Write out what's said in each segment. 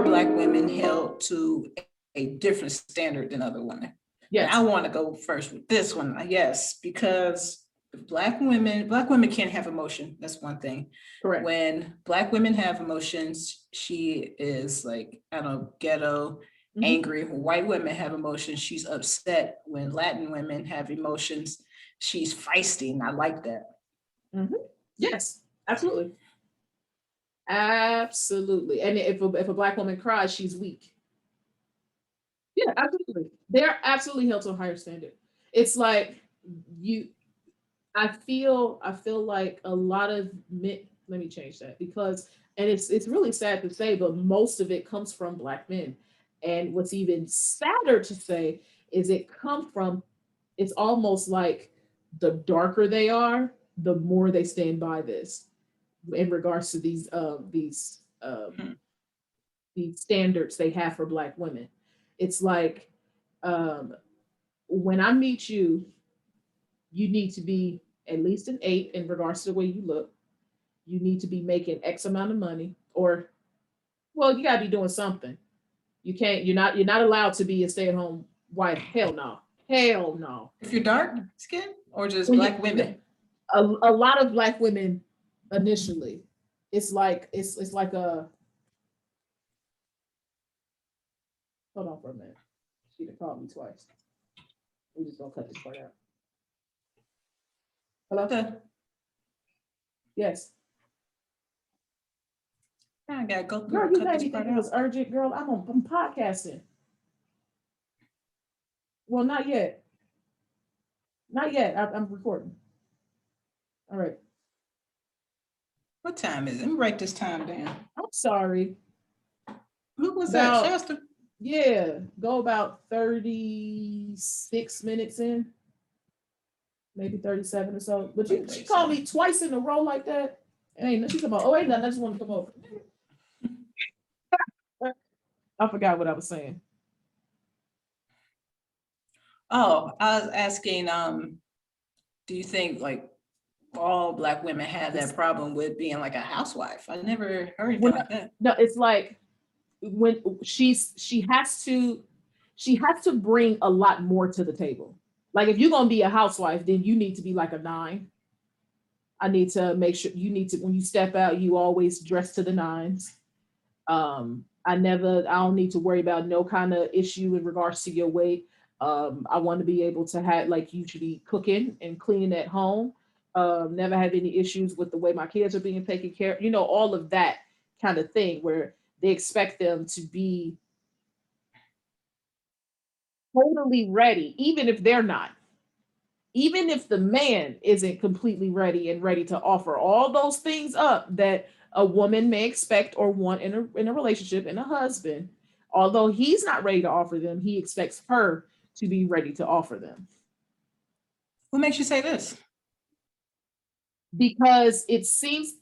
are Black women held to a different standard than other women? Yes. And I want to go first with this one. Yes, because Black women can't have emotion. That's one thing. Correct. When Black women have emotions, she is like, I don't know, ghetto, angry. When white women have emotions, she's upset. When Latin women have emotions, she's feisty, and I like that. Yes, absolutely. Absolutely. And if a Black woman cries, she's weak. Yeah, absolutely. They're absolutely held to a higher standard. It's like I feel like a lot of men, let me change that, because and it's really sad to say, but most of it comes from Black men. And what's even sadder to say is it's almost like the darker they are, the more they stand by this in regards to these standards they have for Black women. It's like, when I meet you, you need to be at least an 8 in regards to the way you look. You need to be making X amount of money, or well, you gotta be doing something. You're not allowed to be a stay-at-home wife. Hell no. Hell no. If you're dark skin or just Black women? A lot of Black women initially. It's like a hold on for a minute. She called me twice. We're just gonna cut this part out. Hello? Okay. Yes. I gotta go through. Girl, you made me think it was urgent, girl. I'm podcasting. Well, not yet. Not yet. I'm recording. All right. What time is it? Let me write this time down. I'm sorry. Who was that? Shasta? Yeah, go about 36 minutes in. Maybe 37 or so. But she called me twice in a row like that. And she come on. Oh, ain't nothing. I just want to come over. I forgot what I was saying. Oh, I was asking, do you think like all Black women have that problem with being like a housewife? I never heard anything like that. No, it's like when she has to bring a lot more to the table. Like if you're gonna be a housewife, then you need to be like a 9. I need to make sure when you step out, you always dress to the 9s. I don't need to worry about no kind of issue in regards to your weight. I want to be able to have, like, you should be cooking and cleaning at home. Never have any issues with the way my kids are being taken care of. All of that kind of thing where they expect them to be totally ready, even if they're not. Even if the man isn't completely ready and ready to offer all those things up that a woman may expect or want in a relationship, in a husband, although he's not ready to offer them, he expects her to be ready to offer them. What makes you say this? Because it seems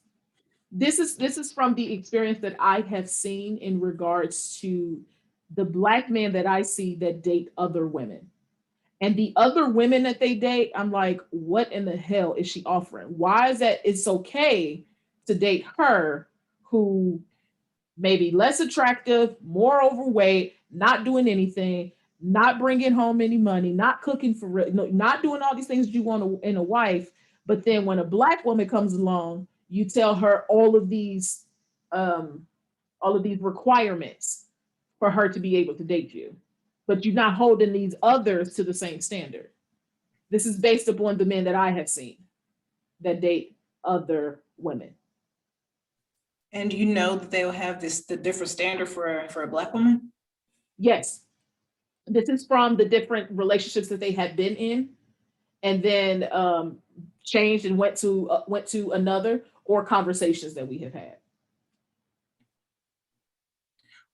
this is from the experience that I have seen in regards to the Black men that I see that date other women. And the other women that they date, I'm like, what in the hell is she offering? Why is that it's okay to date her who may be less attractive, more overweight, not doing anything, not bringing home any money, not cooking not doing all these things you want in a wife. But then when a Black woman comes along, you tell her all of these requirements for her to be able to date you. But you're not holding these others to the same standard. This is based upon the men that I have seen that date other women. And that they'll have the different standard for a Black woman? Yes. This is from the different relationships that they had been in, and then changed and went to another, or conversations that we have had.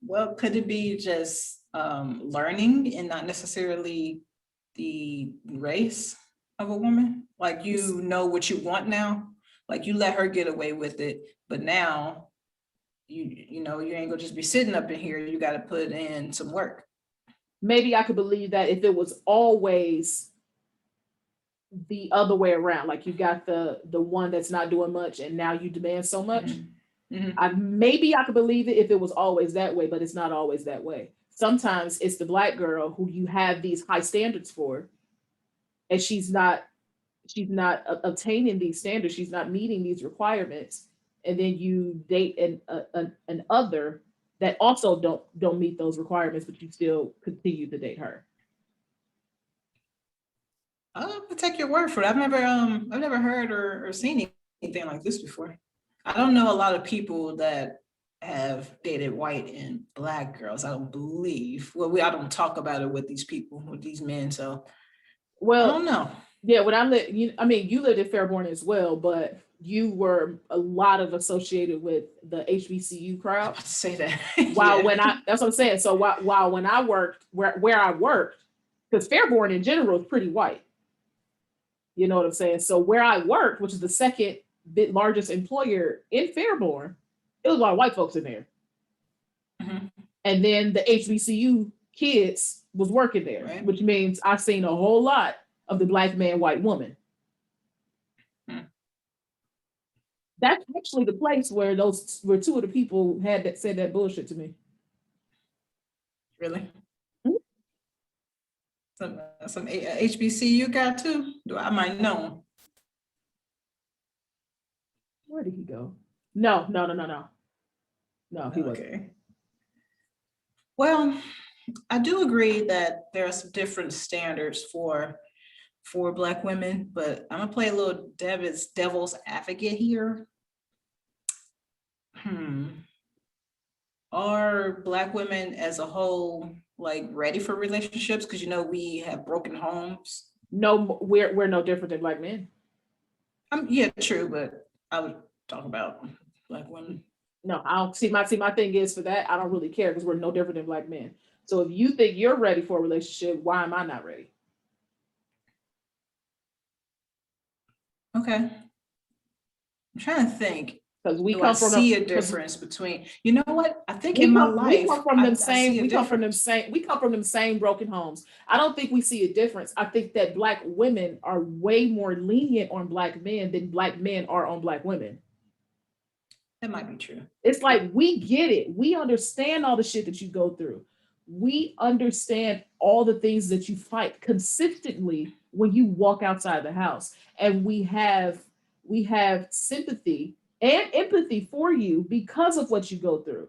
Well, could it be just learning and not necessarily the race of a woman? Like, you know what you want now, like you let her get away with it, but now you ain't gonna just be sitting up in here. You got to put in some work. Maybe I could believe that if it was always the other way around, like you got the one that's not doing much and now you demand so much. Maybe I could believe it if it was always that way, but it's not always that way. Sometimes it's the Black girl who you have these high standards for, and she's not obtaining these standards. She's not meeting these requirements, and then you date an other that also don't meet those requirements, but you still continue to date her. I'll take your word for it. I've never heard or seen anything like this before. I don't know a lot of people that have dated white and Black girls. I don't believe. Well, I don't talk about it with these people, with these men. So I don't know. Yeah, when you lived in Fairborn as well, but you were a lot of associated with the HBCU crowd. I'd say that. While that's what I'm saying. So while when I worked where I worked, because Fairborn in general is pretty white. You know what I'm saying? So where I worked, which is the second bit largest employer in Fairborn, it was a lot of white folks in there. And then the HBCU kids was working there, right, which means I've seen a whole lot of the Black man, white woman. That's actually the place where two of the people said that bullshit to me. Really? Some HBCU guy too? I might know him. Where did he go? No, he wasn't. Okay. Well, I do agree that there are some different standards for Black women, but I'm gonna play a little devil's advocate here. Are Black women as a whole like ready for relationships? Because we have broken homes. No, we're no different than Black men. Yeah, true, but I would talk about Black women. No, I don't see my thing is for that. I don't really care because we're no different than Black men. So if you think you're ready for a relationship, why am I not ready? Okay. I'm trying to think. Because we come from a difference between, you know what? I think in my life, we come from them same broken homes. I don't think we see a difference. I think that Black women are way more lenient on Black men than Black men are on Black women. That might be true. It's like we get it. We understand all the shit that you go through. We understand all the things that you fight consistently when you walk outside the house. And we have sympathy and empathy for you because of what you go through.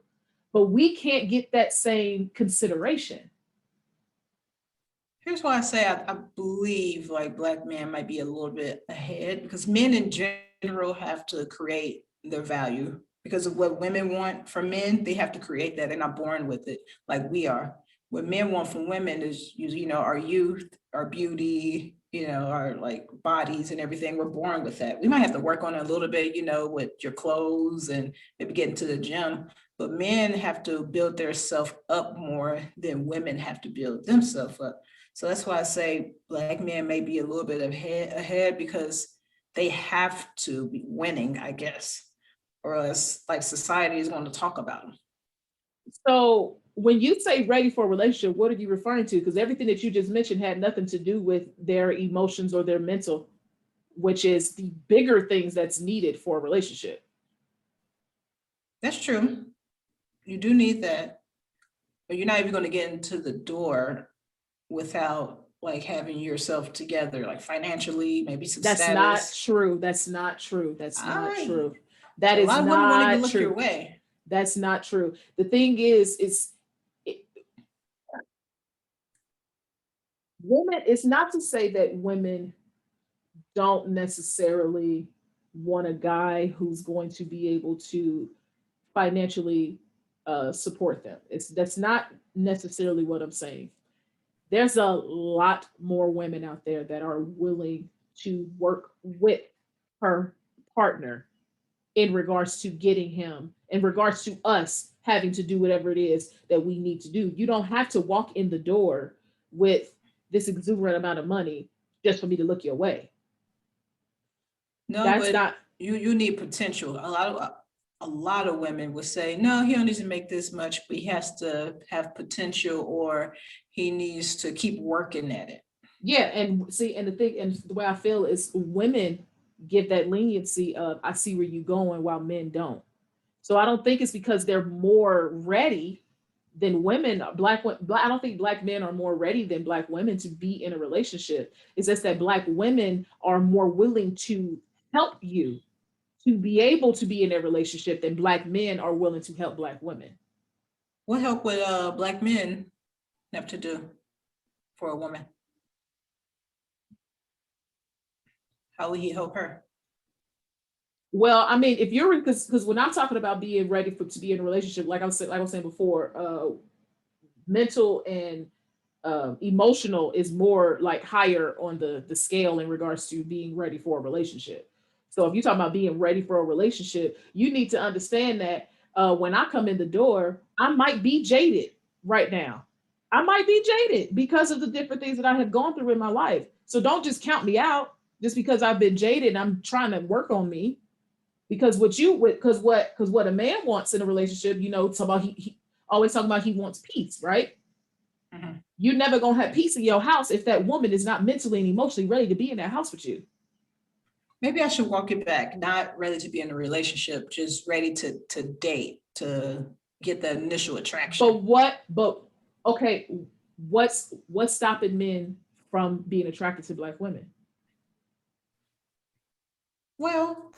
But we can't get that same consideration. Here's why I say I believe like Black men might be a little bit ahead, because men in general have to create their value because of what women want from men. They have to create that. They're not born with it like we are. What men want from women is, our youth, our beauty, our like bodies and everything. We're born with that. We might have to work on it a little bit, with your clothes and maybe get into the gym. But men have to build their self up more than women have to build themselves up. So that's why I say Black men may be a little bit ahead because they have to be winning, I guess, or else like society is going to talk about them. So when you say ready for a relationship, what are you referring to? Because everything that you just mentioned had nothing to do with their emotions or their mental, which is the bigger things that's needed for a relationship. That's true. You do need that, but you're not even going to get into the door without like having yourself together, like financially, maybe some That's status. Not true. That's not true. That's not true. That is not true. Won't even look your way. That's not true. The thing is women, it's not to say that women don't necessarily want a guy who's going to be able to financially support them. That's not necessarily what I'm saying. There's a lot more women out there that are willing to work with her partner in regards to getting him, in regards to us having to do whatever it is that we need to do. You don't have to walk in the door with this exuberant amount of money just for me to look your way. No, that's not. You need potential. A lot of women would say, no, he don't need to make this much, but he has to have potential, or he needs to keep working at it. Yeah, and see, and the way I feel is women give that leniency of I see where you're going while men don't. So I don't think it's because they're more ready than women. I don't think black men are more ready than black women to be in a relationship. It's just that black women are more willing to help you to be able to be in a relationship than black men are willing to help black women. What help would black men have to do for a woman? How will he help her? Well, I mean, if you're because when I'm talking about being ready to be in a relationship, like I was saying before, mental and emotional is more like higher on the scale in regards to being ready for a relationship. So if you're talking about being ready for a relationship, you need to understand that when I come in the door, I might be jaded right now. I might be jaded because of the different things that I have gone through in my life. So don't just count me out just because I've been jaded and I'm trying to work on me. Because what a man wants in a relationship, talk about he always talking about he wants peace, right? Mhm. You're never gonna have peace in your house if that woman is not mentally and emotionally ready to be in that house with you. Maybe I should walk it back, not ready to be in a relationship, just ready to date, to get the initial attraction. But okay, what's stopping men from being attracted to black women? Well,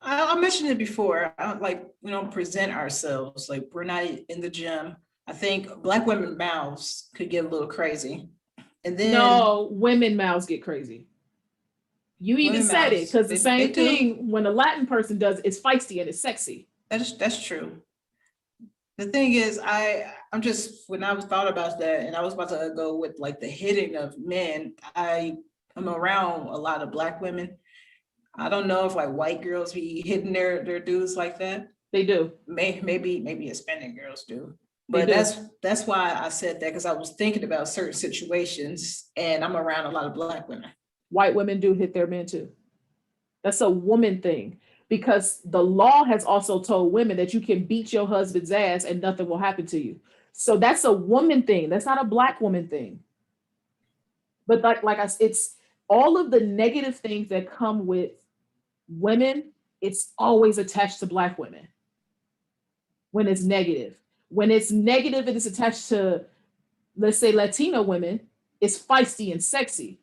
I mentioned it before. I don't like we don't present ourselves like we're not in the gym. I think black women mouths could get a little crazy, and then No, women mouths get crazy. You even women said it mouths because the they same do. thing when a Latin person does it's feisty and it's sexy. That's true. The thing is, I'm just when I was thought about that, and I was about to go with like the hitting of men. I am around a lot of black women. I don't know if like white girls be hitting their dudes like that. They do. Maybe Hispanic girls do. They But do. that's why I said that because I was thinking about certain situations and I'm around a lot of black women. White women do hit their men too. That's a woman thing because the law has also told women that you can beat your husband's ass and nothing will happen to you. So that's a woman thing. That's not a black woman thing. But it's all of the negative things that come with women. It's always attached to black women when it's negative. When it's negative and it's attached to, let's say, Latino women, it's feisty and sexy.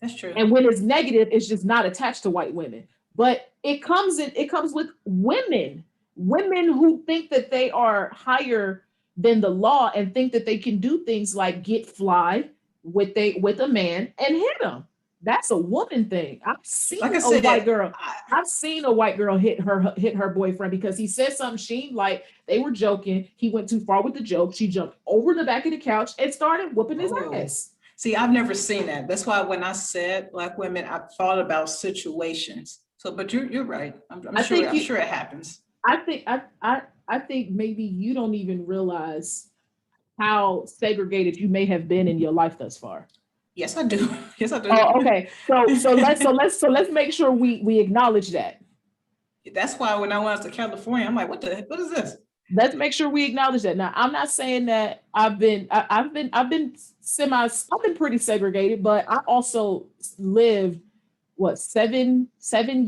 That's true. And when it's negative, it's just not attached to white women. But it comes with women who think that they are higher than the law and think that they can do things like get fly with a man and hit him. That's a woman thing. Like I said, I've seen a white girl hit her boyfriend because he said something she like they were joking. He went too far with the joke. She jumped over the back of the couch and started whooping his ass. See, I've never seen that. That's why when I said black women, I thought about situations. So, but you're right. I'm sure it happens. I think maybe you don't even realize how segregated you may have been in your life thus far. Yes, I do. Yes, I do. Oh, okay. So let's make sure we acknowledge that. That's why when I went to California, I'm like, what is this? Let's make sure we acknowledge that. Now, I'm not saying that I've been pretty segregated, but I also lived what 7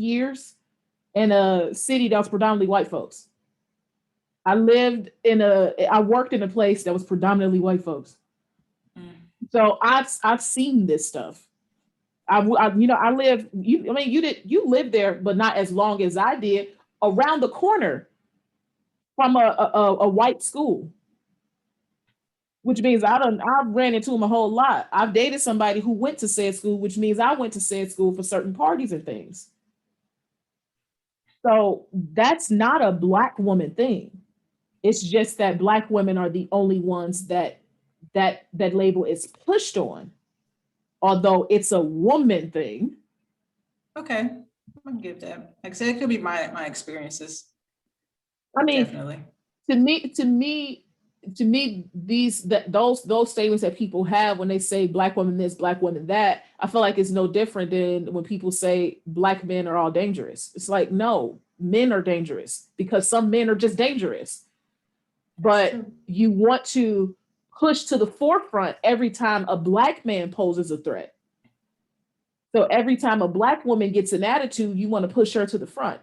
years in a city that was predominantly white folks. I worked in a place that was predominantly white folks. So I've seen this stuff. I live. You lived there, but not as long as I did. Around the corner from a white school, which means I've ran into them a whole lot. I've dated somebody who went to said school, which means I went to said school for certain parties and things. So that's not a black woman thing. It's just that black women are the only ones that label is pushed on, although it's a woman thing. Okay, I can give that. Like I said, it could be my experiences. I mean, definitely. To me, those statements that people have when they say black women this, black women that, I feel like it's no different than when people say black men are all dangerous. It's like, no, men are dangerous because some men are just dangerous. But you want to push to the forefront every time a black man poses a threat. So every time a black woman gets an attitude, you want to push her to the front.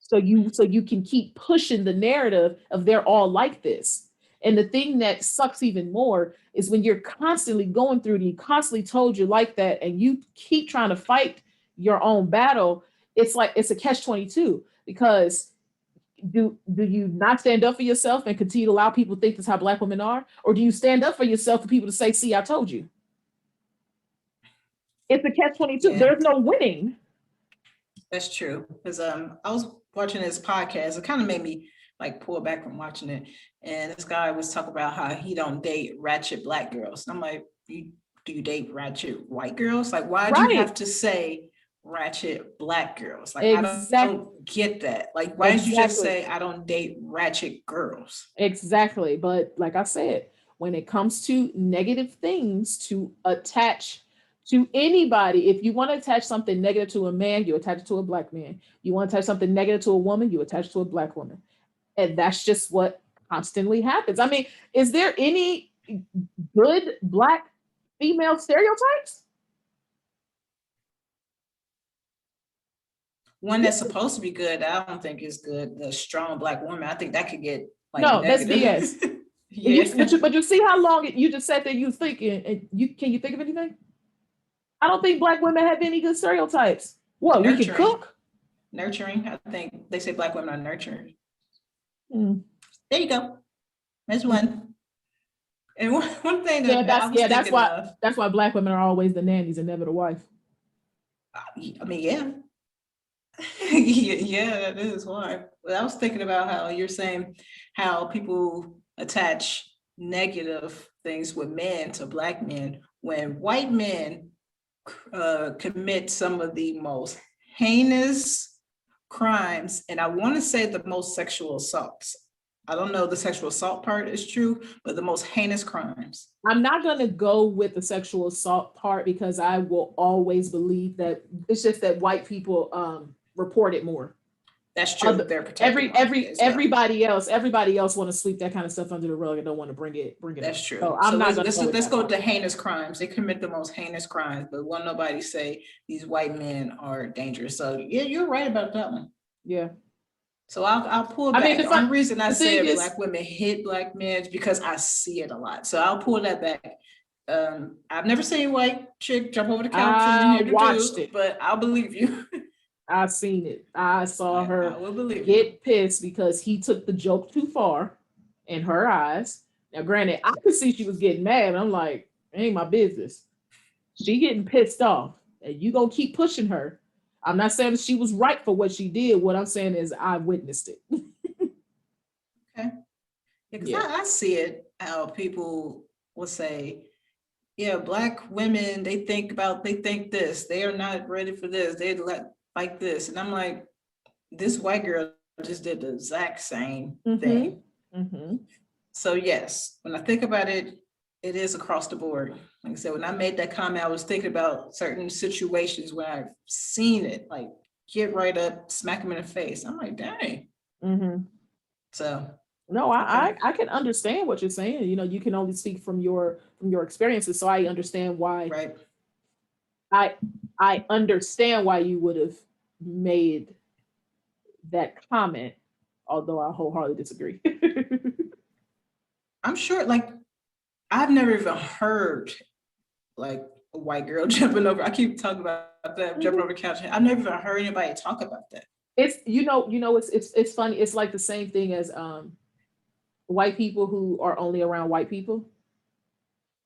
So you can keep pushing the narrative of they're all like this. And the thing that sucks even more is when you're constantly going through it, you constantly told you like that, and you keep trying to fight your own battle. It's like it's a catch-22, because do you not stand up for yourself and continue to allow people to think that's how Black women are? Or do you stand up for yourself for people to say, see, I told you? It's a catch-22. Yeah, There's no winning. that's true. Because I was watching this podcast. It kind of made me like pull back from watching it. And this guy was talking about how he don't date ratchet Black girls. And I'm like, do you date ratchet white girls? Like, why do you have to say ratchet Black girls? Like, Exactly. I don't get that. Like, why didn't you just Exactly. say I don't date ratchet girls? Exactly. But like I said, when it comes to negative things to attach to anybody, if you want to attach something negative to a man, you attach it to a Black man. You want to attach something negative to a woman, you attach it to a Black woman. And that's just what constantly happens. I mean, is there any good Black female stereotypes? One that's supposed to be good, I don't think is good. The strong Black woman, I think that could get like No, that's negative. BS. Yeah. But you see how long you just sat there, you thinking, and can you think of anything? I don't think Black women have any good stereotypes. What, we can cook? Nurturing. I think they say Black women are nurturing. Hmm. There you go. That's one. And one thing that that's why Black women are always the nannies and never the wife. I mean, yeah. Yeah, that is why. But I was thinking about how you're saying how people attach negative things with men to Black men when white men commit some of the most heinous crimes, and I want to say the most sexual assaults. I don't know the sexual assault part is true, but the most heinous crimes. I'm not going to go with the sexual assault part because I will always believe that it's just that white people report it more. That's true. They're protected. Everybody else want to sweep that kind of stuff under the rug and don't want to bring it. That's true. So I'm not. Let's go to heinous crimes. They commit the most heinous crimes, but won't nobody say these white men are dangerous. So yeah, you're right about that one. Yeah. So I'll pull back. The only reason I said Black women hit Black men is because I see it a lot. So I'll pull that back. I've never seen a white chick jump over the couch and watched it, but I'll believe you. I've seen it. I saw her get pissed because he took the joke too far in her eyes. Now, granted, I could see she was getting mad. I'm like, it ain't my business. She getting pissed off, and you gonna keep pushing her. I'm not saying that she was right for what she did. What I'm saying is I witnessed it. Okay. Because I see it, how people will say, yeah, Black women, they think this. They are not ready for this. They like this. And I'm like, this white girl just did the exact same thing. Mm-hmm. So yes, when I think about it, it is across the board. Like I said, when I made that comment, I was thinking about certain situations where I've seen it, like get right up, smack them in the face. I'm like, dang. Mm-hmm. So no, I can understand what you're saying. You know, you can only speak from your experiences, so I understand why. Right. I understand why you would have made that comment, although I wholeheartedly disagree. I'm sure, like, I've never even heard like a white girl jumping over. I keep talking about that, jumping over the couch. I've never even heard anybody talk about that. It's it's funny. It's like the same thing as white people who are only around white people.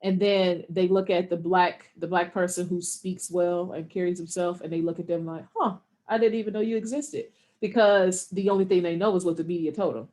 And then they look at the black person who speaks well and carries himself, and they look at them like, huh, I didn't even know you existed. Because the only thing they know is what the media told them.